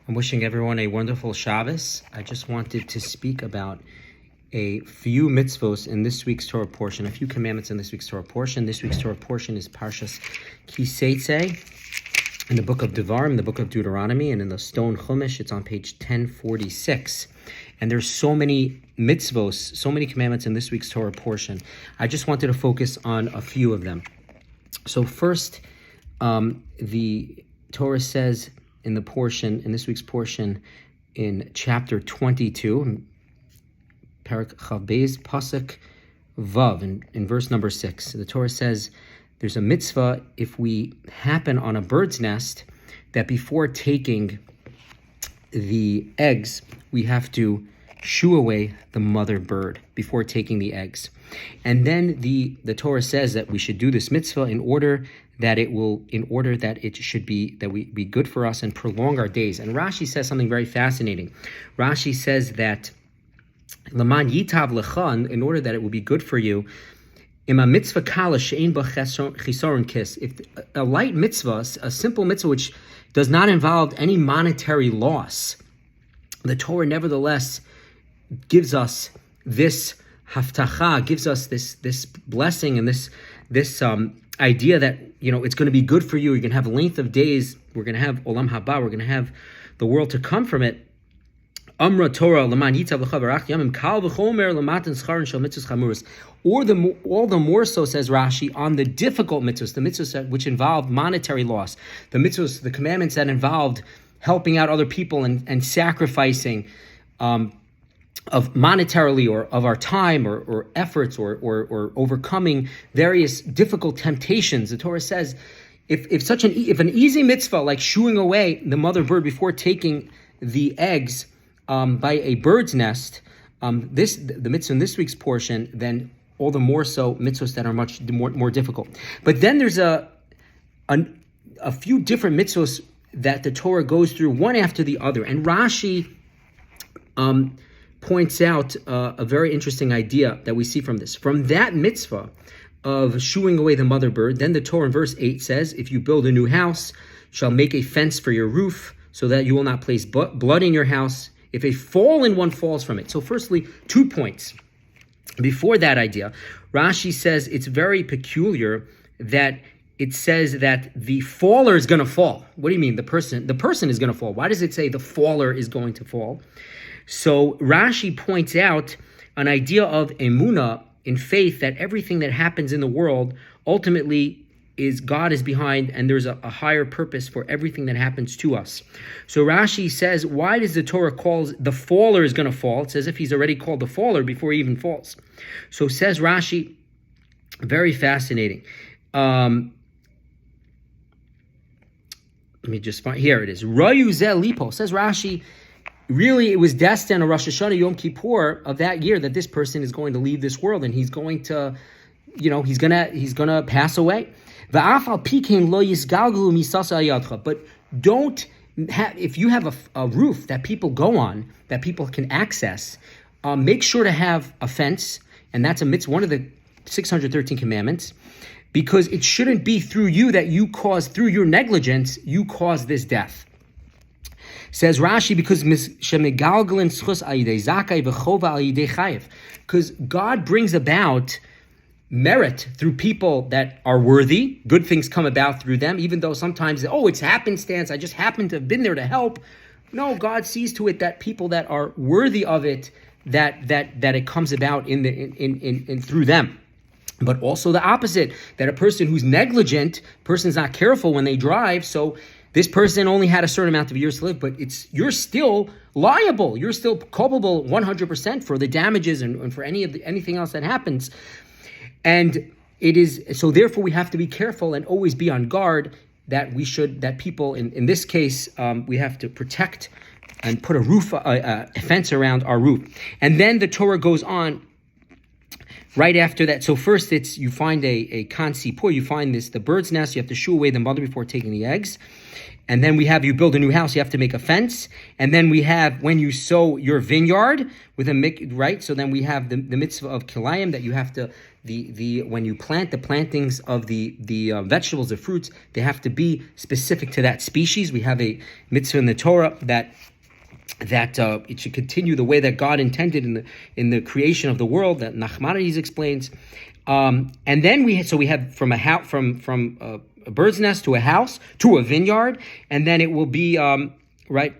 I'm wishing everyone a wonderful Shabbos. I just wanted to speak about a few mitzvos in this week's Torah portion, a few commandments in this week's Torah portion. This week's Torah portion is Parshas Seitzei in the book of Devarim, the book of Deuteronomy, and in the stone Chumash, it's on page 1046. And there's so many mitzvos, so many commandments in this week's Torah portion. I just wanted to focus on a few of them. So first, the Torah says in this week's portion, in chapter 22, Parak Chavbez, Pasuk Vav, in verse number 6, the Torah says there's a mitzvah if we happen on a bird's nest that before taking the eggs, we have to shoo away the mother bird before taking the eggs. And then the Torah says that we should do this mitzvah in order that it should be, that we be good for us and prolong our days. And Rashi says something very fascinating. Rashi says that Laman yitav lecha, in order that it will be good for you, ima mitzvah kala she'ein ba chisaron kis, if a light mitzvah, a simple mitzvah which does not involve any monetary loss, the Torah nevertheless gives us this haftacha, gives us this blessing and this idea that, it's going to be good for you. You're going to have length of days. We're going to have olam haba. We're going to have the world to come from it. Amra Torah laman yitav lecha v'rach yamim kal v'chomer lamatan scharin shel mitzvos chamuros. All the more so, says Rashi, on the difficult mitzvos, the mitzvos which involved monetary loss, the mitzvos, the commandments that involved helping out other people and sacrificing of monetarily or of our time or efforts or overcoming various difficult temptations. The Torah says if an easy mitzvah like shooing away the mother bird before taking the eggs by a bird's nest, the mitzvah in this week's portion, then all the more so mitzvahs that are much more difficult. But then there's a few different mitzvahs that the Torah goes through one after the other, and Rashi points out a very interesting idea that we see from this. From that mitzvah of shooing away the mother bird, then the Torah in verse 8 says, if you build a new house, shall make a fence for your roof, so that you will not place blood in your house if a fallen one falls from it. So firstly, 2 points. Before that idea, Rashi says it's very peculiar that it says that the faller is going to fall. What do you mean? The person is going to fall. Why does it say the faller is going to fall? So Rashi points out an idea of emunah, in faith, that everything that happens in the world ultimately is God is behind, and there's a higher purpose for everything that happens to us. So Rashi says, why does the Torah call the faller is going to fall? It's as if he's already called the faller before he even falls. So says Rashi, very fascinating. Let me just find, here it is. Rayu zeh lipo, says Rashi, really, it was destined on Rosh Hashanah Yom Kippur of that year that this person is going to leave this world and he's going to, he's gonna pass away. But don't have, if you have a roof that people go on, that people can access, make sure to have a fence, and that's one of the 613 commandments, because it shouldn't be through you that through your negligence, you cause this death. Says Rashi, because God brings about merit through people that are worthy. Good things come about through them, even though sometimes, it's happenstance, I just happen to have been there to help. No, God sees to it that people that are worthy of it, that it comes about in through them. But also the opposite, that a person who's negligent, person's not careful when they drive, so this person only had a certain amount of years to live, but you're still liable. You're still culpable 100% for the damages and for anything else that happens. And it is so. Therefore, we have to be careful and always be on guard that people in this case we have to protect and put a fence around our roof. And then the Torah goes on. Right after that, so first you find a kansipur, you find the bird's nest, you have to shoo away the mother before taking the eggs. And then we have, you build a new house, you have to make a fence. And then we have, when you sow your vineyard with right? So then we have the mitzvah of kilayim, that you have to when you plant the plantings of the vegetables, the fruits, they have to be specific to that species. We have a mitzvah in the Torah that it should continue the way that God intended in the creation of the world, that Nachmanides explains. And then we have from a bird's nest to a house to a vineyard, and then it will be right.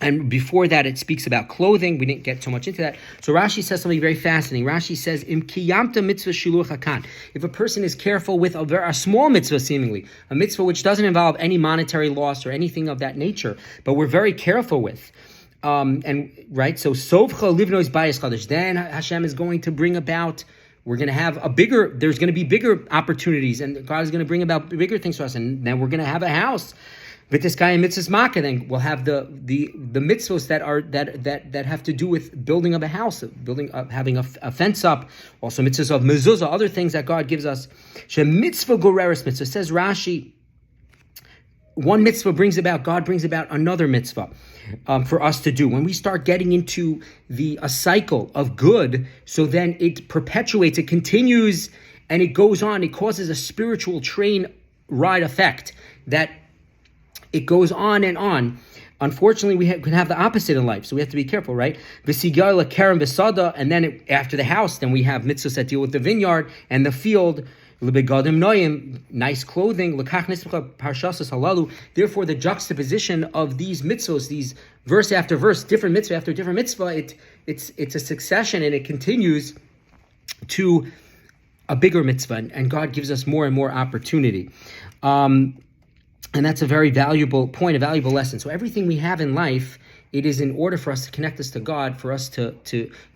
And before that, it speaks about clothing. We didn't get so much into that. So Rashi says something very fascinating. Rashi says, "Im kiyamta mitzvah shiluch hakan." If a person is careful with a small mitzvah, seemingly a mitzvah which doesn't involve any monetary loss or anything of that nature, but we're very careful with, and right. So sovcha livnois bayis chadash. Then Hashem is going to bring about. We're going to have there's going to be bigger opportunities, and God is going to bring about bigger things for us, and then we're going to have a house. With this guy in mitzvahs makkah, then we'll have the mitzvahs that have to do with building of a house, having a fence up, also mitzvahs of mezuzah, other things that God gives us. She mitzvah goreres mitzvah, says Rashi. One mitzvah God brings about another mitzvah for us to do. When we start getting into a cycle of good, so then it perpetuates, it continues, and it goes on. It causes a spiritual train ride effect that it goes on and on. Unfortunately, we can have the opposite in life, so we have to be careful, right? V'sigala kerem v'sada, and then after the house, then we have mitzvahs that deal with the vineyard and the field. L'begadim noyim, nice clothing. L'kach nispacha parshasas halalu. Therefore, the juxtaposition of these mitzvahs, these verse after verse, different mitzvah after different mitzvah, it's a succession, and it continues to a bigger mitzvah, and God gives us more and more opportunity. And that's a very valuable point, a valuable lesson. So everything we have in life, it is in order for us to connect us to God, for us to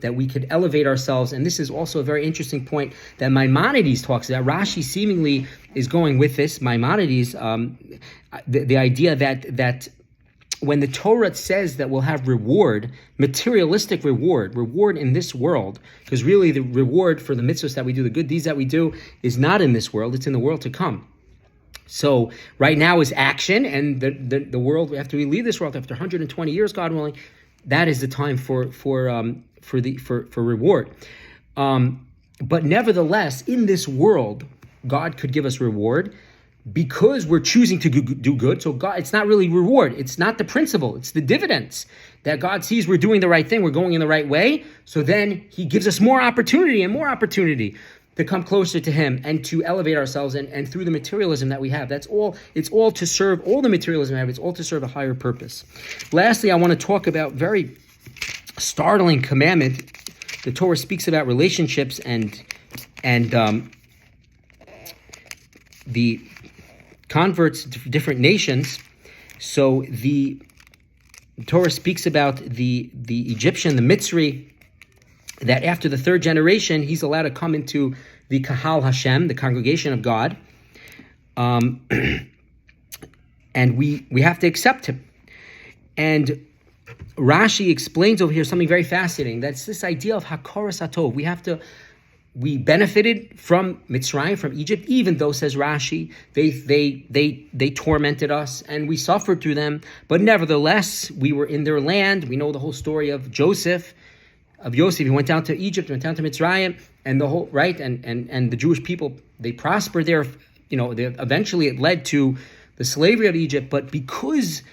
that we could elevate ourselves. And this is also a very interesting point that Maimonides talks about. Rashi seemingly is going with this. Maimonides, the idea that when the Torah says that we'll have reward, materialistic reward in this world, because really the reward for the mitzvahs that we do, the good deeds that we do, is not in this world, it's in the world to come. So right now is action, and the world, after we leave this world, after 120 years, God willing, that is the time for reward. But nevertheless, in this world, God could give us reward because we're choosing to do good. So God, it's not really reward. It's not the principle. It's the dividends that God sees we're doing the right thing. We're going in the right way. So then He gives us more opportunity and more opportunity to come closer to Him and to elevate ourselves, and through the materialism that we have. It's all to serve, all the materialism we have, it's all to serve a higher purpose. Lastly, I want to talk about very startling commandment. The Torah speaks about relationships and the converts to different nations. So the Torah speaks about the Egyptian, the Mitzri, that after the third generation, he's allowed to come into the Kahal Hashem, the congregation of God, and we have to accept him. And Rashi explains over here something very fascinating. That's this idea of Hakoras Hatov. We benefited from Mitzrayim, from Egypt, even though, says Rashi, they tormented us and we suffered through them. But nevertheless, we were in their land. We know the whole story of Yosef. He went down to Egypt, went down to Mitzrayim, and the whole and the Jewish people, they prospered there. Eventually it led to the slavery of Egypt. But because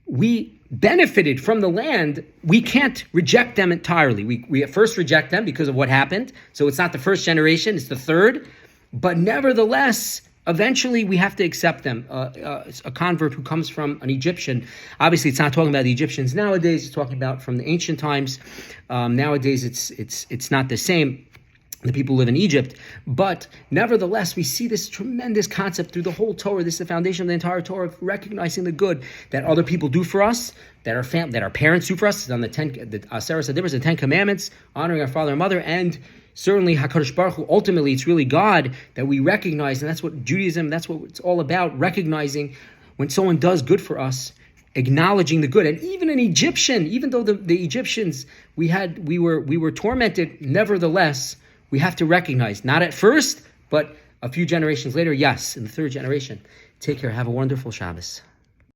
we benefited from the land, we can't reject them entirely. We at first reject them because of what happened. So it's not the first generation, it's the third. But nevertheless, eventually we have to accept them. A convert who comes from an Egyptian, obviously it's not talking about the Egyptians nowadays, it's talking about from the ancient times. Nowadays it's not the same. The people who live in Egypt, but nevertheless, we see this tremendous concept through the whole Torah. This is the foundation of the entire Torah, of recognizing the good that other people do for us, that our parents do for us. It's on the Aseret HaDibros, the 10 Commandments, honoring our father and mother, and certainly HaKadosh Baruch Hu. Ultimately, it's really God that we recognize, and that's what Judaism, that's what it's all about, recognizing when someone does good for us, acknowledging the good. And even an Egyptian, even though the Egyptians we were tormented, nevertheless, we have to recognize, not at first, but a few generations later, yes, in the third generation. Take care. Have a wonderful Shabbos.